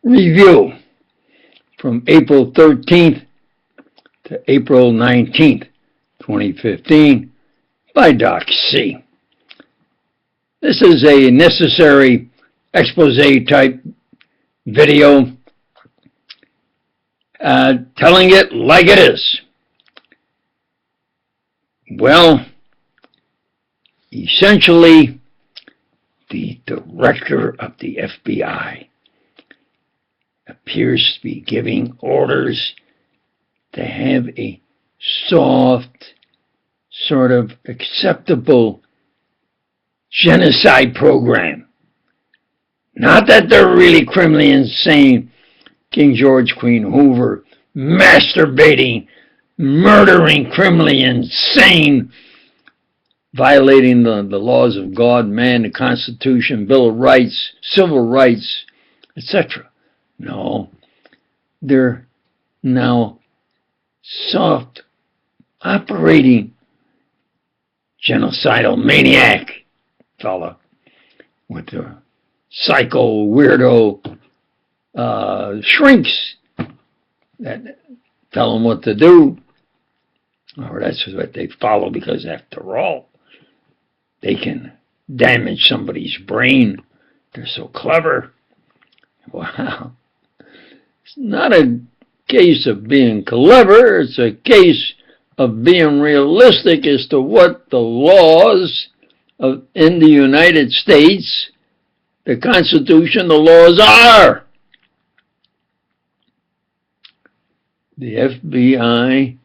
Review from April 13th to April 19th, 2015 by Doc C. This is a necessary expose type video telling it like it is. Well, essentially, the director of the FBI appears to be giving orders to have a soft, sort of acceptable genocide program. Not that they're really criminally insane, King George-Queen Hoover, masturbating, murdering, criminally insane, violating the laws of God, man, the Constitution, Bill of Rights, civil rights, etc. No, they're now soft operating genocidal maniac fella with the psycho weirdo shrinks that tell them what to do, or that's what they follow, because after all, they can damage somebody's brain. They're so clever. Wow. It's not a case of being clever, it's a case of being realistic as to what the laws in the United States, the Constitution, the laws are. The FBI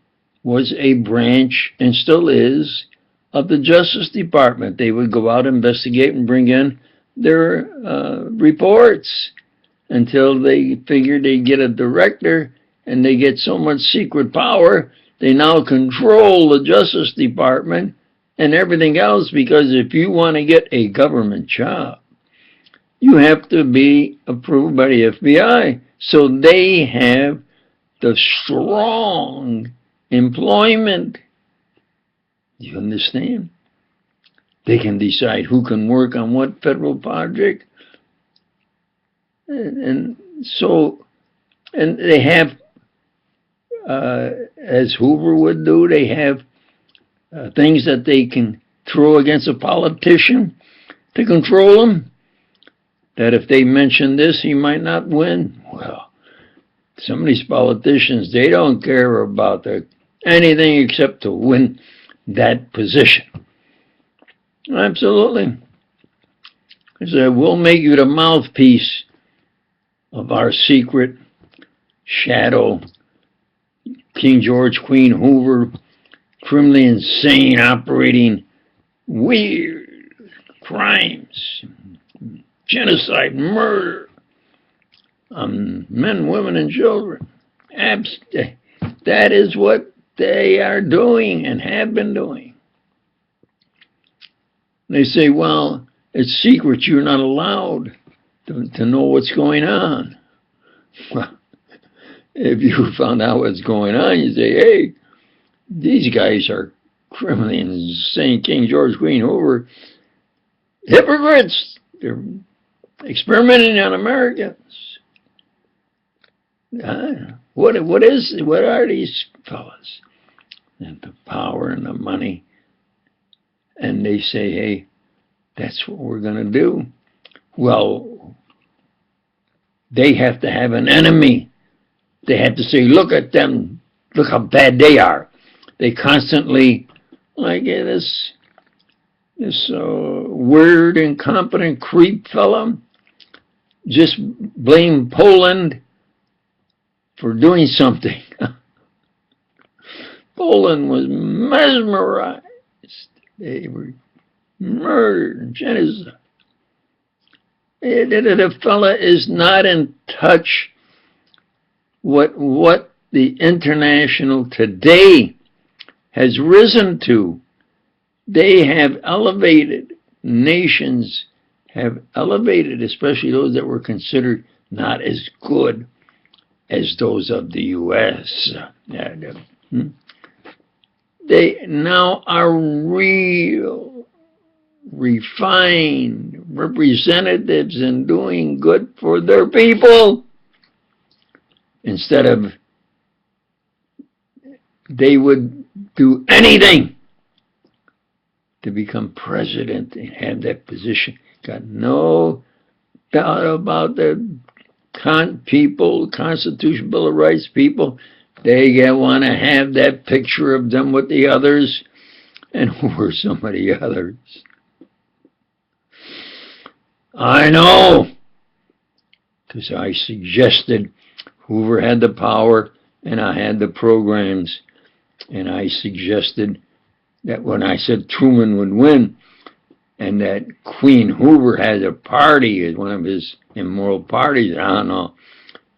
was a branch, and still is, of the Justice Department. They would go out, investigate, and bring in their reports until they figured they'd get a director, and they get so much secret power, they now control the Justice Department and everything else, because if you want to get a government job, you have to be approved by the FBI. So they have the strong employment. You understand? They can decide who can work on what federal project. And they have, as Hoover would do, they have things that they can throw against a politician to control him. That if they mention this, he might not win. Well, some of these politicians, they don't care about anything except to win that position. Absolutely. They said, we'll make you the mouthpiece of our secret shadow, King George-Queen Hoover, criminally insane, operating weird crimes, genocide, murder on men, women, and children. That is what they are doing and have been doing. They say, well, it's secret. You're not allowed to know what's going on. Well, if you found out what's going on, you say, hey, these guys are criminally insane. King George-Queen Hoover, hypocrites. They're experimenting on Americans. What are these fellas? And the power and the money. And they say, hey, that's what we're going to do. Well, they have to have an enemy. They have to say, look at them. Look how bad they are. They constantly, like this weird, incompetent creep fella, just blame Poland for doing something. Poland was mesmerized. They were murdered, genocide. The fella is not in touch with what the international today has risen to. They have elevated, nations have elevated, especially those that were considered not as good as those of the U.S. They now are real, refined representatives and doing good for their people. instead of they would do anything to become president and have that position. Got no doubt about the Constitution, Bill of Rights people. They want to have that picture of them with the others. And who were some of the others? I know, because I suggested Hoover had the power and I had the programs, and I suggested that when I said Truman would win and that Queen Hoover had a party as one of his immoral parties, I don't know,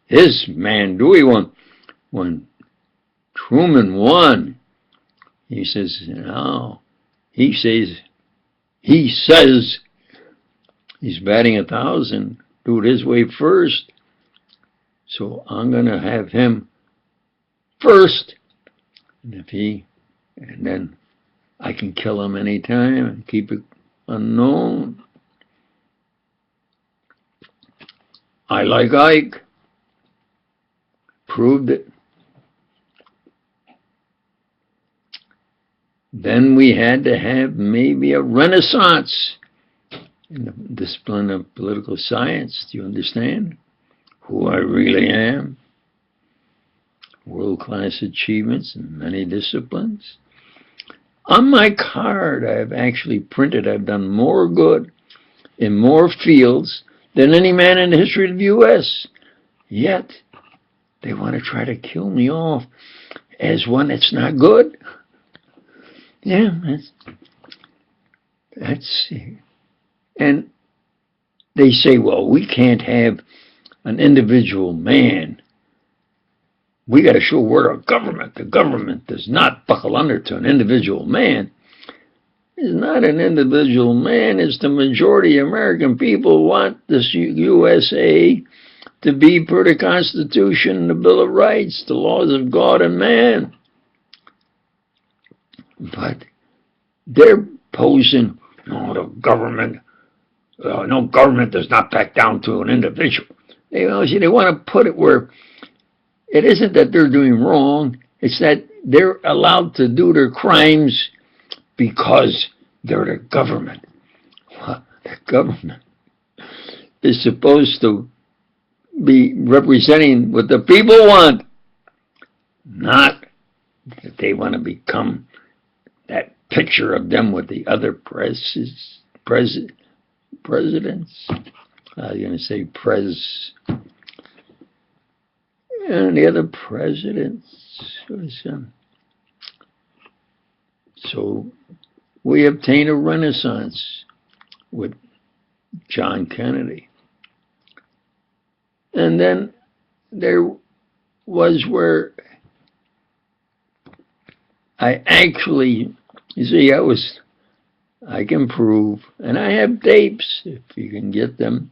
his man Dewey won. When Truman won, he says, no, he says he's batting 1,000, do it his way first. So I'm going to have him first. And then I can kill him anytime and keep it unknown. I like Ike. Proved it. Then we had to have maybe a renaissance in the discipline of political science. Do you understand who I really am? World-class achievements in many disciplines. On my card, I've actually printed, I've done more good in more fields than any man in the history of the U.S. Yet, they want to try to kill me off as one that's not good. Yeah, that's and they say, well, we can't have an individual man. We got to show we're a government. The government does not buckle under to an individual man. It's not an individual man. It's the majority of American people want this USA to be per the Constitution, the Bill of Rights, the laws of God and man. But they're posing, no, the government, no, government does not back down to an individual. They want to put it where it isn't that they're doing wrong, it's that they're allowed to do their crimes because they're the government. Well, the government is supposed to be representing what the people want, not that they want to become that picture of them with the other presidents. I was going to say and the other presidents. So we obtained a renaissance with John Kennedy. And then there was where I actually, you see, I can prove, and I have tapes, if you can get them,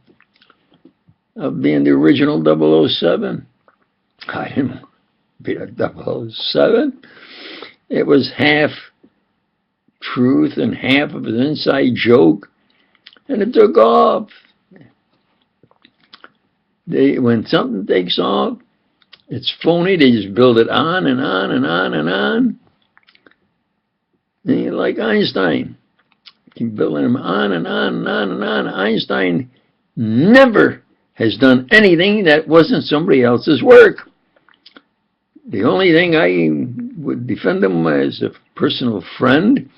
of being the original 007. I didn't be a 007. It was half truth and half of an inside joke, and it took off. When something takes off, it's phony. They just build it on and on and on and on. And like Einstein, keep building him on and on and on and on. Einstein never has done anything that wasn't somebody else's work. The only thing I would defend him as a personal friend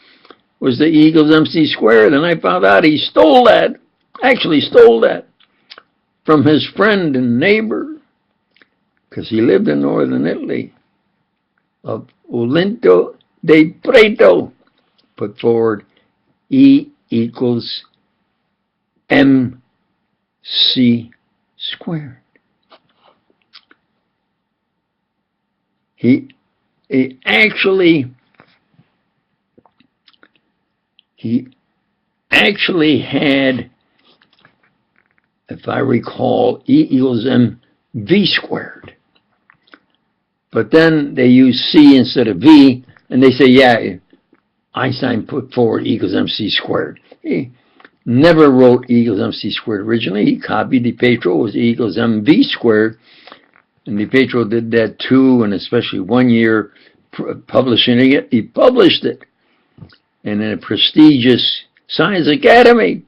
was the E equals MC squared, and I found out he stole that, actually stole that, from his friend and neighbor, because he lived in northern Italy, of Olinto de Preto, put forward E equals MC squared. He actually had, if I recall, E equals mv squared. But then they use C instead of V, and they say, yeah, Einstein put forward E equals mc squared. He never wrote E equals mc squared originally. He copied the Petro, was E equals mv squared. And the Patriot did that too, and especially one year publishing it. He published it in a prestigious science academy.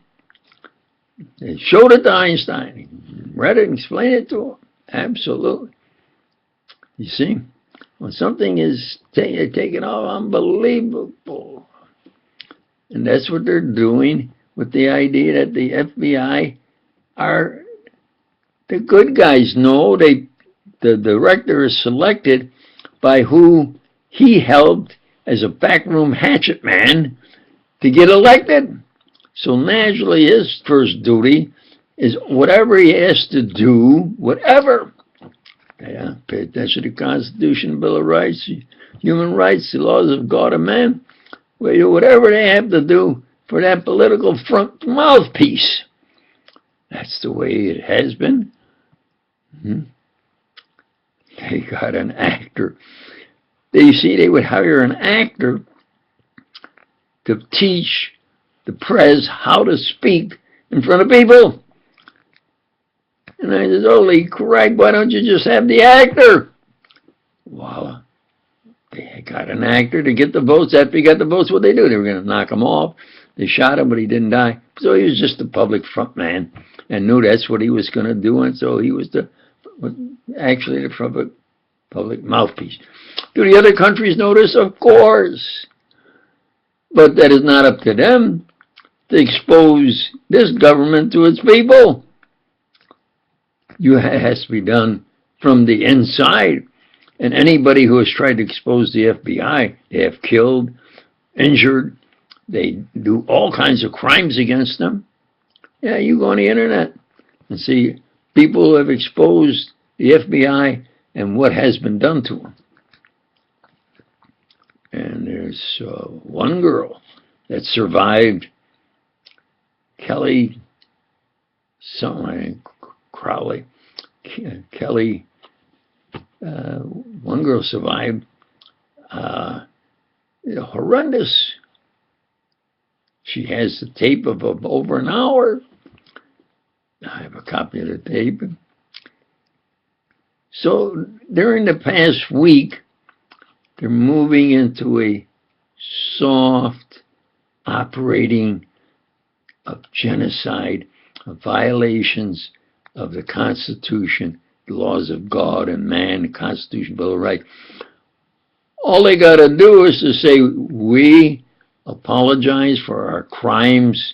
They showed it to Einstein. He read it and explained it to him. Absolutely. You see, when something is taken off, unbelievable. And that's what they're doing with the idea that the FBI are the good guys. No, the director is selected by who he helped as a backroom hatchet man to get elected. So naturally his first duty is whatever he has to do, whatever. Yeah, pay attention to the Constitution, Bill of Rights, human rights, the laws of God and man. Whatever they have to do for that political front mouthpiece. That's the way it has been. They got an actor. You see, they would hire an actor to teach the press how to speak in front of people. And I said, holy crap, why don't you just have the actor? Voila. They got an actor to get the votes. After he got the votes, what they do? They were going to knock him off. They shot him, but he didn't die. So he was just a public front man and knew that's what he was going to do. And so he was actually the public mouthpiece. Do the other countries know this? Of course. But that is not up to them to expose this government to its people. It has to be done from the inside. And anybody who has tried to expose the FBI, they have killed, injured, they do all kinds of crimes against them. Yeah, you go on the internet and see people who have exposed the FBI and what has been done to them. And there's one girl that survived, Kelly, Crowley, Kelly. One girl survived horrendous. She has the tape of over an hour. I have a copy of the tape. So during the past week, they're moving into a soft operating of genocide, of violations of the Constitution, the laws of God and man, the Constitution, Bill of Rights. All they got to do is to say, we apologize for our crimes,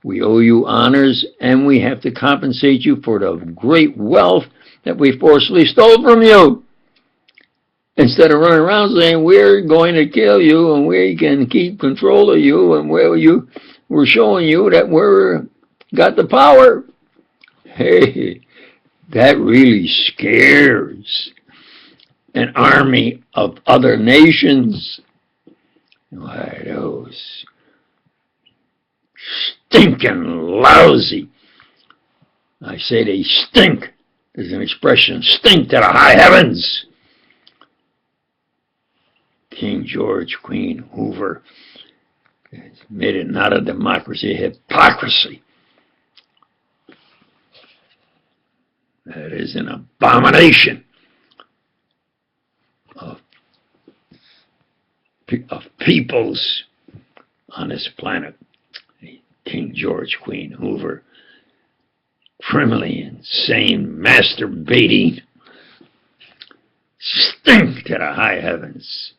we owe you honors, and we have to compensate you for the great wealth that we forcibly stole from you. Instead of running around saying, we're going to kill you and we can keep control of you and we're showing you that we're got the power. Hey, that really scares an army of other nations. Why, those stinking lousy. I say they stink. There's an expression, stink to the high heavens. King George-Queen Hoover made it not a democracy, a hypocrisy. That is an abomination of peoples on this planet. King George-Queen Hoover, criminally insane, masturbating, stink to the high heavens.